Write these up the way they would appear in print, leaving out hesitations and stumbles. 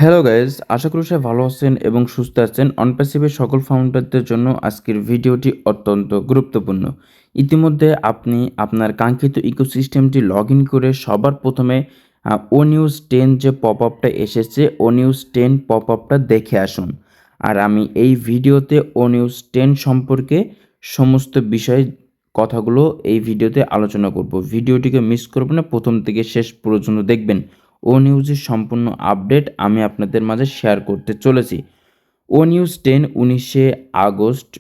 Hello guys, আশা করি সবাই ভালো আছেন এবং সুস্থ আছেন। অনপ্যাসিভের সকল ফাউন্ডারদের জন্য আজকের ভিডিওটি অত্যন্ত গুরুত্বপূর্ণ। ইতিমধ্যে আপনি আপনার কাঙ্ক্ষিত ইকোসিস্টেমটি লগ ইন করে সবার প্রথমে ও নিউজ 10 যে পপ আপটা এসেছে, ও নিউজ 10 পপ আপটা দেখে আসুন। আর আমি এই ভিডিওতে ও নিউজ 10 সম্পর্কে সমস্ত বিষয় কথাগুলো এই ভিডিওতে আলোচনা করব। ভিডিওটিকে মিস করবেন না, প্রথম থেকে শেষ পর্যন্ত দেখবেন। ও নিউজের সম্পূর্ণ আপডেট আমি আপনাদের মাঝে শেয়ার করতে চলেছি। ও নিউজ 10 19শে আগস্ট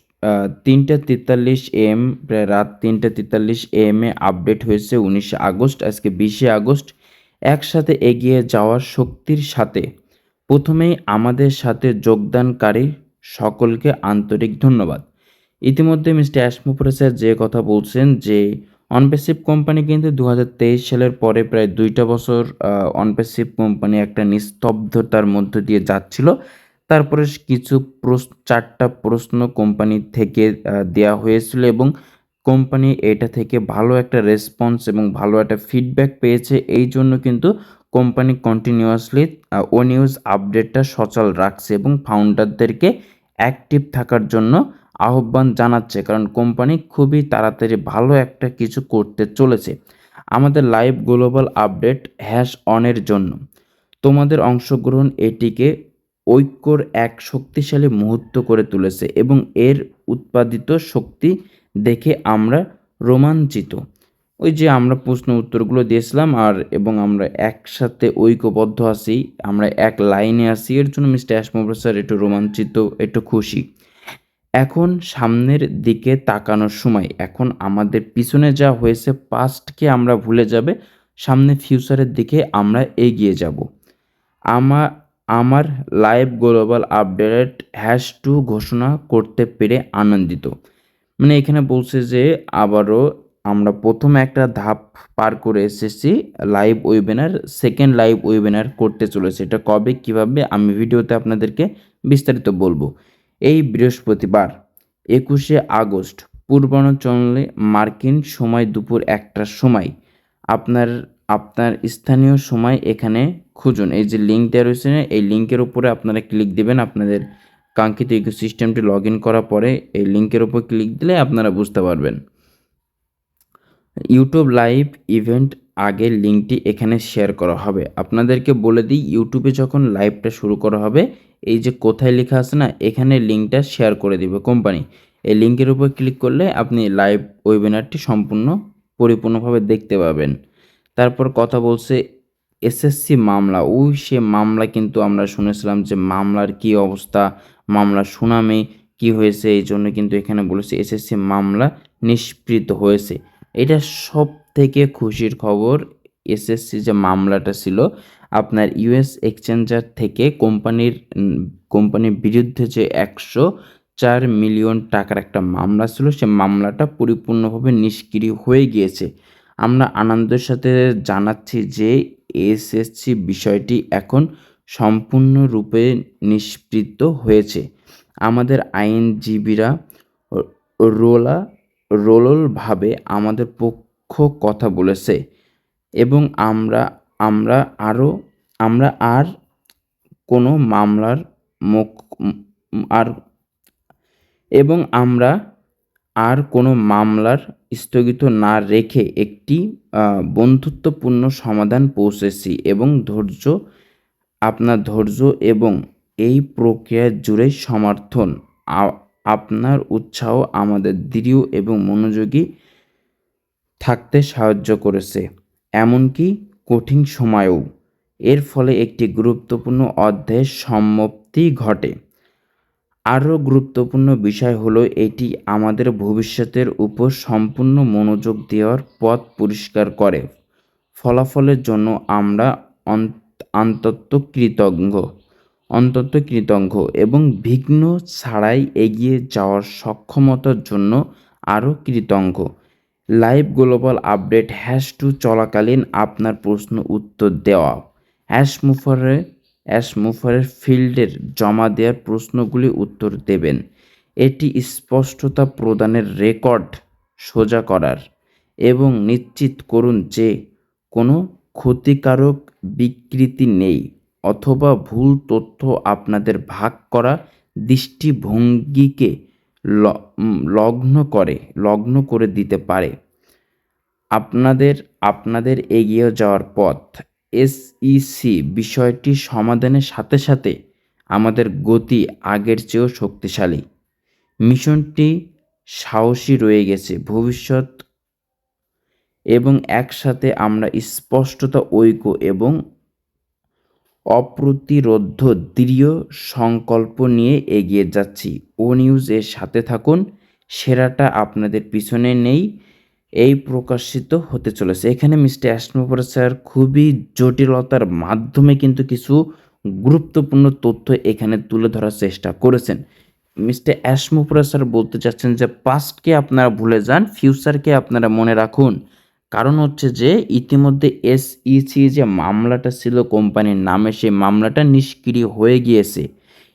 3:43 AM, প্রায় রাত 3:43 AM আপডেট হয়েছে। 19শে আগস্ট, আজকে 20শে আগস্ট। একসাথে এগিয়ে যাওয়ার শক্তির সাথে প্রথমেই আমাদের সাথে যোগদানকারী সকলকে আন্তরিক ধন্যবাদ। ইতিমধ্যে মিস্টার অ্যাশমোফোরে স্যার যে কথা বলছেন যে অনপ্যাসিভ কোম্পানি কিন্তু 2023 সালের পরে প্রায় 2টা বছর অনপ্যাসিভ কোম্পানি একটা নিস্তব্ধতার মধ্য দিয়ে যাচ্ছিল। তারপরে কিছু 4টা প্রশ্ন কোম্পানি থেকে দেওয়া হয়েছিল এবং কোম্পানি এটা থেকে ভালো একটা রেসপন্স এবং ভালো একটা ফিডব্যাক পেয়েছে। এই জন্য কিন্তু কোম্পানি কন্টিনিউয়াসলি ও নিউজ আপডেটটা সচল রাখছে এবং ফাউন্ডারদেরকে অ্যাক্টিভ থাকার জন্য আহ্বান জানাচ্ছে, কারণ কোম্পানি খুবই তাড়াতাড়ি ভালো একটা কিছু করতে চলেছে। আমাদের লাইভ গ্লোবাল আপডেট #অনের জন্য তোমাদের অংশগ্রহণ এটিকে ঐক্যর এক শক্তিশালী মুহূর্ত করে তুলেছে এবং এর উৎপাদিত শক্তি দেখে আমরা রোমাঞ্চিত। ওই যে আমরা প্রশ্ন উত্তরগুলো দিয়েছিলাম এবং আমরা একসাথে ঐক্যবদ্ধ আছি, আমরা এক লাইনে আছি, এর জন্য মিস্টার অ্যাশমোফোরে স্যার একটু রোমাঞ্চিত, একটু খুশি। এখন সামনের দিকে তাকানোর সময়। এখন আমাদের পিছনে যা হয়েছে, পাস্টকে আমরা ভুলে যাবে, সামনে ফিউচারের দিকে আমরা এগিয়ে যাব। আমা আমার লাইভ গ্লোবাল আপডেট #2 ঘোষণা করতে পেরে আনন্দিত। মানে এখানে বলছে যে আবারও আমরা প্রথম একটা ধাপ পার করে এসেছি। Live webinar, second live webinar করতে চলেছে। এটা কবে, কীভাবে আমি ভিডিওতে আপনাদেরকে বিস্তারিত বলবো। এই বৃহস্পতিবার 21শে আগস্ট পূর্বাঞ্চলে মার্কিন সময় দুপুর 1টার সময় আপনার আপনার স্থানীয় সময় এখানে খুঁজুন। এই যে লিঙ্ক দেওয়া রয়েছে, এই লিঙ্কের উপরে আপনারা ক্লিক দিবেন। আপনাদের কাঙ্ক্ষিত ইকোসিস্টেমটি লগ ইন করার পরে এই লিঙ্কের উপর ক্লিক দিলে আপনারা বুঝতে পারবেন। ইউটিউব লাইভ ইভেন্ট আগে লিঙ্কটি এখানে শেয়ার করা হবে। আপনাদেরকে বলে দিই, ইউটিউবে যখন লাইভটা শুরু করা হবে, এই যে কোথায় লেখা আছে না, এখানে লিঙ্কটা শেয়ার করে দিবে কোম্পানি। এই লিঙ্কের উপর ক্লিক করলে আপনি লাইভ ওয়েবিনারটি পরিপূর্ণভাবে দেখতে পাবেন। তারপর কথা বলছে এসএসসি মামলা। সে মামলা কিন্তু আমরা শুনেছিলাম যে মামলার কি অবস্থা, মামলার শুনানি কি হয়েছে, এই জন্য কিন্তু এখানে বলেছে এসএসসি মামলা নিষ্পৃত হয়েছে। এটা সব থেকে খুশির খবর। এসএসসি যে মামলাটা ছিল আপনার ইউএস এক্সচেঞ্জার থেকে কোম্পানির বিরুদ্ধে যে 104 মিলিয়ন টাকার একটা মামলা ছিল, সে মামলাটা পরিপূর্ণভাবে নিষ্ক্রিয় হয়ে গিয়েছে। আমরা আনন্দের সাথে জানাচ্ছি যে এসএসসি বিষয়টি এখন সম্পূর্ণরূপে নিষ্পৃত হয়েছে। আমাদের আইনজীবীরা রোলভাবে আমাদের পক্ষ কথা বলেছে এবং আমরা আরও আমরা আর কোনো মামলার মুখ আর এবং আমরা আর কোনো মামলার স্থগিত না রেখে একটি বন্ধুত্বপূর্ণ সমাধান পৌঁছেছি এবং আপনার ধৈর্য এবং এই প্রক্রিয়া জুড়ে সমর্থন, আপনার উৎসাহ আমাদের দৃঢ় এবং মনোযোগী থাকতে সাহায্য করেছে, এমনকি কঠিন সময়েও। এর ফলে একটি গুরুত্বপূর্ণ অধ্যায়ের সমাপ্তি ঘটে। আরও গুরুত্বপূর্ণ বিষয় হলো এটি আমাদের ভবিষ্যতের উপর সম্পূর্ণ মনোযোগ দেওয়ার পথ পরিষ্কার করে। ফলাফলের জন্য আমরা অন্তত কৃতজ্ঞ এবং বিঘ্ন ছাড়াই এগিয়ে যাওয়ার সক্ষমতার জন্য আরও কৃতজ্ঞ। লাইভ গ্লোবাল আপডেট #2 চলাকালীন আপনার প্রশ্ন উত্তর দেওয়া, অ্যাশমোফোরের ফিল্ডের জমা দেওয়ার প্রশ্নগুলি উত্তর দেবেন। এটি স্পষ্টতা প্রদানের, রেকর্ড সোজা করার এবং নিশ্চিত করুন যে কোনো ক্ষতিকারক বিকৃতি নেই। অথবা ভুল তথ্য আপনাদের ভাগ করা দৃষ্টিভঙ্গিকে লগ্ন করে দিতে পারে। আপনাদের এগিয়ে যাওয়ার পথ। এসইসি বিষয়টি সমাধানের সাথে সাথে আমাদের গতি আগের চেয়েও শক্তিশালী। মিশনটি সাহসী রয়ে গেছে ভবিষ্যৎ এবং একসাথে আমরা স্পষ্টতা, ঐক্য এবং অপ্রতিরোধ্য দৃঢ় সংকল্প নিয়ে এগিয়ে যাচ্ছি। ও নিউজ এর সাথে থাকুন, সেরাটা আপনাদের পিছনে নেই এই প্রকাশিত হতে চলেছে। এখানে মিস্টার অ্যাসমোপরা স্যার খুবই জটিলতার মাধ্যমে কিন্তু কিছু গুরুত্বপূর্ণ তথ্য এখানে তুলে ধরার চেষ্টা করেছেন। মিস্টার অ্যাসমোপরা স্যার বলতে চাচ্ছেন যে পাস্টকে আপনারা ভুলে যান, ফিউচারকে আপনারা মনে রাখুন। কারণ হচ্ছে যে ইতিমধ্যে এসইসি যে মামলাটা ছিল কোম্পানির নামে, সেই মামলাটা নিষ্ক্রিয় হয়ে গিয়েছে।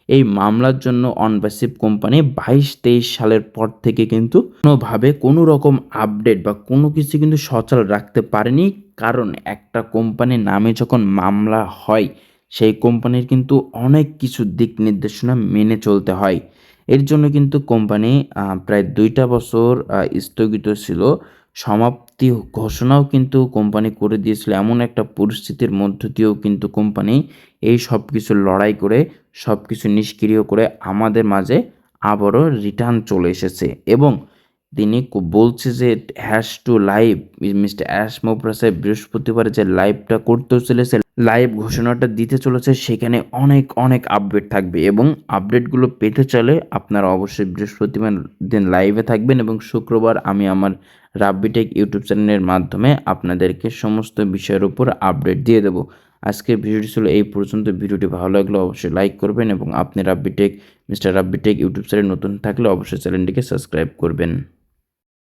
এই মামলার জন্য অনপ্যাসিভ কোম্পানি 22-23 সালের পর থেকে কিন্তু কোনোভাবে কোনো রকম আপডেট বা কোনো কিছু কিন্তু সচল রাখতে পারেনি। কারণ একটা কোম্পানির নামে যখন মামলা হয়, সেই কোম্পানির কিন্তু অনেক কিছু দিক নির্দেশনা মেনে চলতে হয়। এর জন্য কিন্তু কোম্পানি প্রায় 2টা বছর স্থগিত ছিল। সমাপ্তি ঘোষণাও কিন্তু কোম্পানি করে দিয়েছিল। এমন একটা পরিস্থিতির মধ্য দিয়েও কিন্তু কোম্পানি এই সব কিছু লড়াই করে সব কিছু নিষ্ক্রিয় করে আমাদের মাঝে আবারও রিটার্ন চলে এসেছে এবং তিনি বলছে যে হ্যাশ টু লাইভ। মিস্টার অ্যাসমোপরা স্যার বৃহস্পতিবার যে লাইভটা করতেও চলেছে, লাইভ ঘোষণাটা দিতে চলেছে, সেখানে অনেক আপডেট থাকবে এবং আপডেটগুলো পেতে চাইলে আপনারা অবশ্যই বৃহস্পতিবার দিন লাইভে থাকবেন এবং শুক্রবার আমি আমার রাব্বিটেক ইউটিউব চ্যানেলের মাধ্যমে আপনাদেরকে সমস্ত বিষয়ের উপর আপডেট দিয়ে দেবো। আজকের ভিডিওটি ছিল এই পর্যন্ত। ভিডিওটি ভালো লাগলে অবশ্যই লাইক করবেন এবং আপনি মিস্টার রাব্বিটেক ইউটিউব চ্যানেল নতুন থাকলে অবশ্যই চ্যানেলটিকে সাবস্ক্রাইব করবেন।